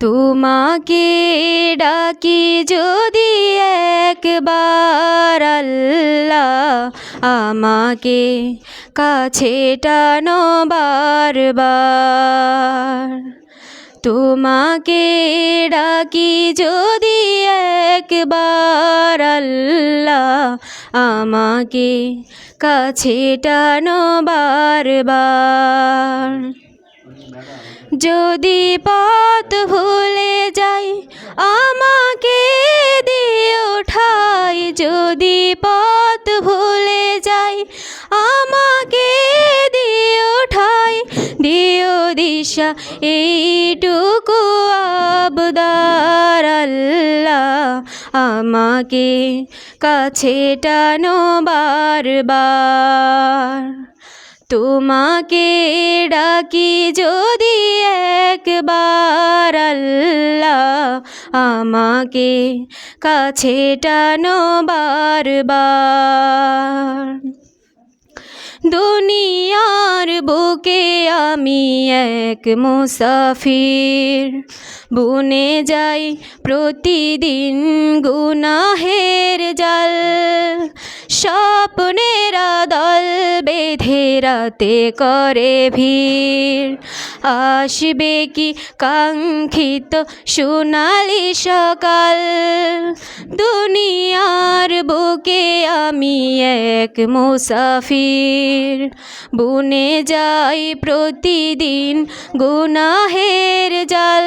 তোমাকে ডাকি যদি একবার আল্লাহ, আমাকে কাছে টানো বারবার। তোমাকে ডাকি যদি একবার আল্লাহ, আমাকে কাছে টানো বারবার। যদি পথ ভুলে যাই আমাকে দিও ঠাই, যদি পথ ভুলে যাই আমাকে দিও ঠাই, দিও দিশা এইটুকু আবদার আল্লাহ, আমাকে কাছে টানো বারবার। তোমাকে ডাকি যদি একবার আল্লাহ, আমাকে কাছে টানো বারবার। দুনিয়ার বুকে আমি এক মুসাফির, বুনে যাই প্রতিদিন গুনাহের জাল। স্বপ্নেরা দল বেঁধে রাতে করে ভিড়, আসবে কি কাঙ্ক্ষিত সোনালি সকাল। দুনিয়ার বুকে আমি এক মুসাফির, বুনে যাই প্রতিদিন গুনাহের জাল।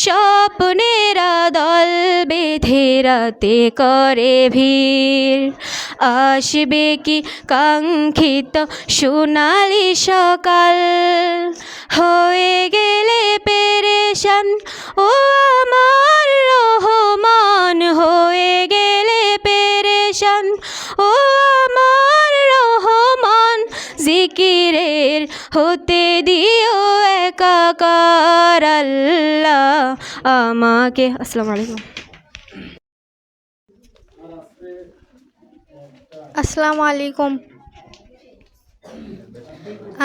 স্বপ্নেরা দল বেঁধে রাতে করে ভিড়, আসবে কি কাঙ্ক্ষিত সোনালি সকাল। হয়ে গেলে পেরেশান ও আমার রহমান, হয়ে গেলে পেরেশান ও আমার রহমান। জিকিরের হতে দিও একাকার আল্লাহ, আমাকে। আসসালামু আলাইকুম। আসসালামু আলাইকুম।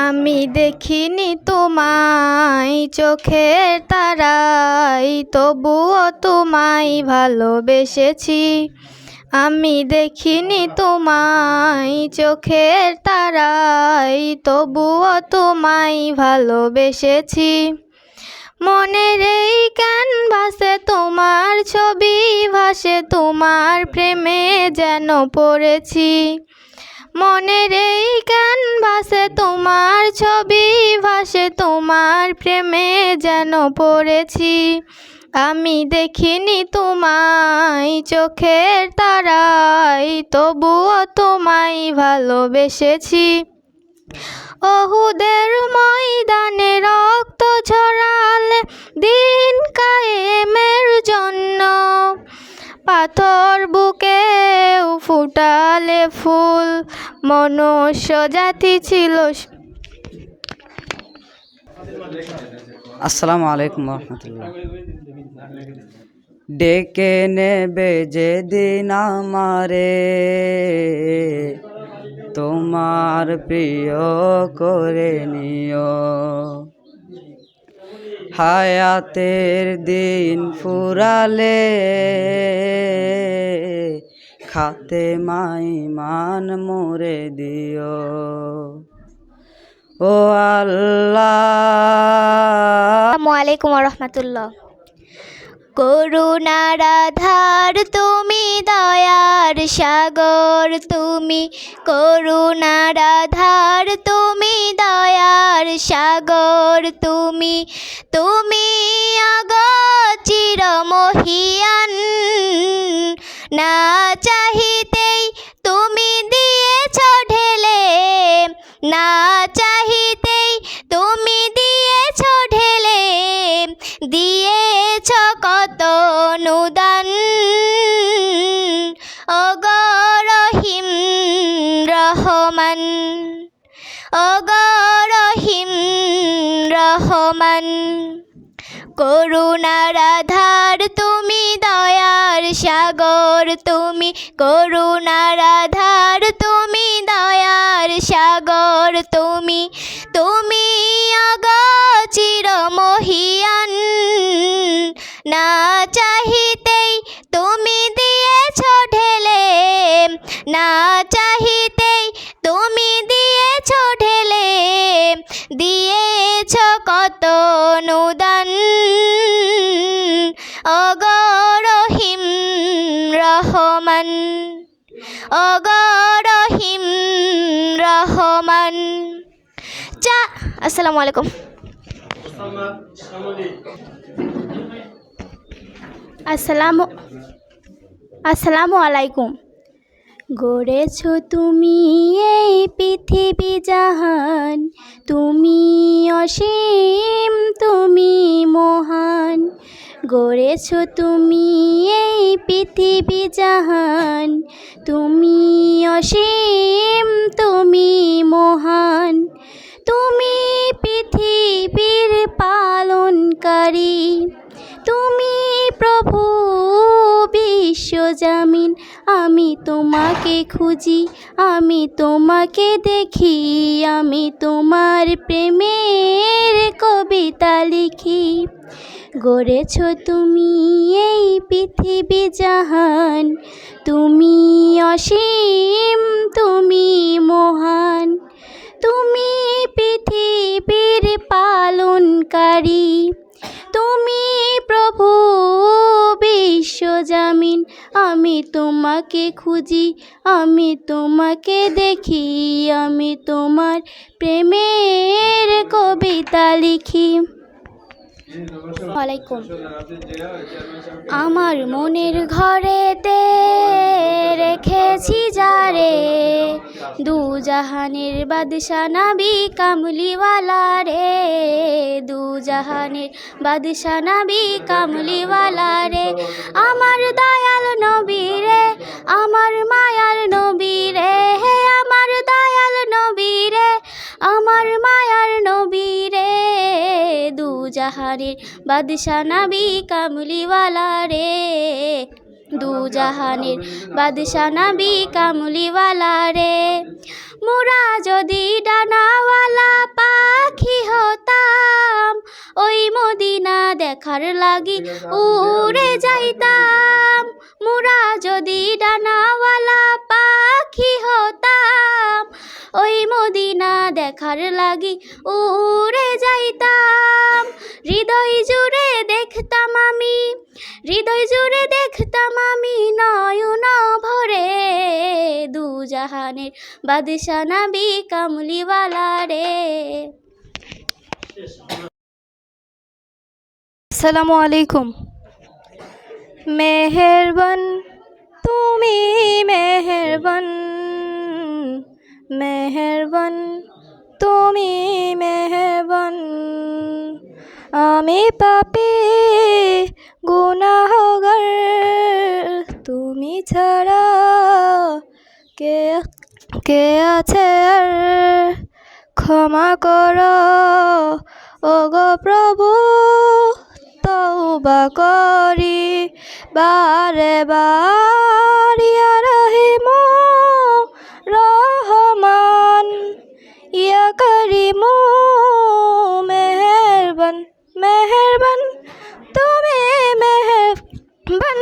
আমি দেখিনি তোমায় চোখের তারায়, তবুও তোমায় ভালোবেসেছি। আমি দেখিনি তোমায় চোখের তারায়, তবুও তোমায় ভালোবেসেছি। মনের এই ক্যানভাসে তোমার ছবি ভাসে, তোমার প্রেমে যেন পড়েছি। মনের এই ক্যানভাসে তোমার ছবি ভাসে, তোমার প্রেমে যেন পড়েছি। আমি দেখিনি তোমায় চোখের তারায়, তবুও তোমায় ভালোবেসেছি। ওহুদের ময়দানে রক্ত ঝরালে দিন কায়েমের জন্য, পাথর বুকেও ফুটালে ফুল, মনুষ্য জাতি ছিল। আসসালামু আলাইকুম রহমতুল্লাহ। ডেকে নেবে যেদিন আমারে, তোমার প্রিয় করে নিও। হায়াতের দিন ফুরালে খাতে মাইমান মোরে দিও। ও আল্লাহ। আসসালামু আলাইকুম রহমতুল্লাহ। করুণার আধার তুমি, দয়ার সাগর তুমি। করুণার আধার তুমি, দয়ার সাগর তুমি। তুমি অগোচর মহিয়ান, না চাহিতেই তুমি দিয়েছ ঢেলে, না চাহিতেই তুমি দিয়েছ ঢেলে। দিয়েছ কত অনুদান, ওগো রহিম রহমান, ওগো রহিম রহমান। করুণার আধার তুমি, দয়ার সাগর তুমি। করুণার আধার তুমি, দয়ার সাগর তুমি। তুমি অগোচর মহিয়ান, না চাহিতেই তুমি দিয়েছ ঢেলে, না চাহিতেই তুমি দিয়েছ ঢেলে, দিয়েছ কত অনুদান। ওগো রহিম রহমান, ওগো রহিম রহমান। আসসালামু আলাইকুম। আসসালামু আলাইকুম। গড়েছ তুমি এই পৃথিবী জাহান, তুমি অসীম তুমি মহান। গড়েছ তুমি এই পৃথিবী জাহান, তুমি অসীম তুমি মহান। তুমি পৃথিবীর পালনকারী, তুমি প্রভু বিশ্বজামিন। আমি তোমাকে খুঁজি, আমি তোমাকে দেখি, আমি তোমার প্রেমের কবিতা লিখি। গড়েছ তুমি এই পৃথিবী জাহান, তুমি অসীম তুমি মহান। তুমি পৃথিবীর পালনকারী, তুমি প্রভু বিশ্বজামিন। আমি তোমাকে খুঁজি, আমি তোমাকে দেখি, আমি তোমার প্রেমের কবিতা লিখি। ওয়ালাইকুম। আমার মনের ঘরেতে রেখেছি যারে, দু জাহানের বাদশা নবী কামলিওয়ালা রে, দু জাহানের বাদশা নবী কামলিওয়ালা রে। আমার দয়াল নবী রে, আমার মায়ার নবী রে, আমার দয়াল নবী রে, আমার মায়ার নবী রে। দু জাহানের বাদশা নবী কামলিওয়ালা রে, দু জাহানের বাদশা নবী কামলিওয়ালা রে। মোরা যদি ডানাওয়ালা পাখি হতাম, ওই মদিনা দেখার লাগি উড়ে যাইতাম। মোরা যদি ডানাওয়ালা পাখি হতাম, ওই মদিনা দেখার লাগি উড়ে যাইতাম। হৃদয় জুড়ে দেখতাম আমি, হৃদয় জুড়ে দেখতাম আমি নয়ন ভরে। দু জাহানের বাদশা নবী কামলিওয়ালা রে। আসসালামু আলাইকুম। মেহেরবান তুমি মেহেরবান, মেহেরবান তুমি মেহেরবান। আমি পাপী গুনাহগার, তুমি ছাড়া কে আছে আর। ক্ষমা করো ওগো প্রভু, তওবা করি বারে বার। ইয়া রহিম রহমান, ইয়া করিম মেহেরবান, মেহেরবান তুমি মেহেরবান,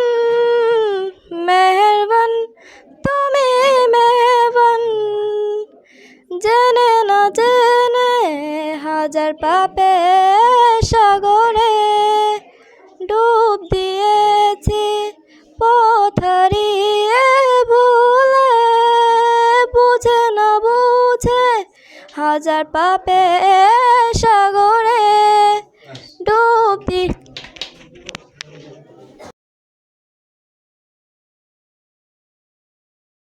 মেহেরবান তুমি মেহেরবান। জেনে না জেনে হাজার পাপে সাগরে ডুব দিয়েছি, পথ হারিয়ে ভুলে। বুঝে না বুঝে হাজার পাপে সাগরে ডুব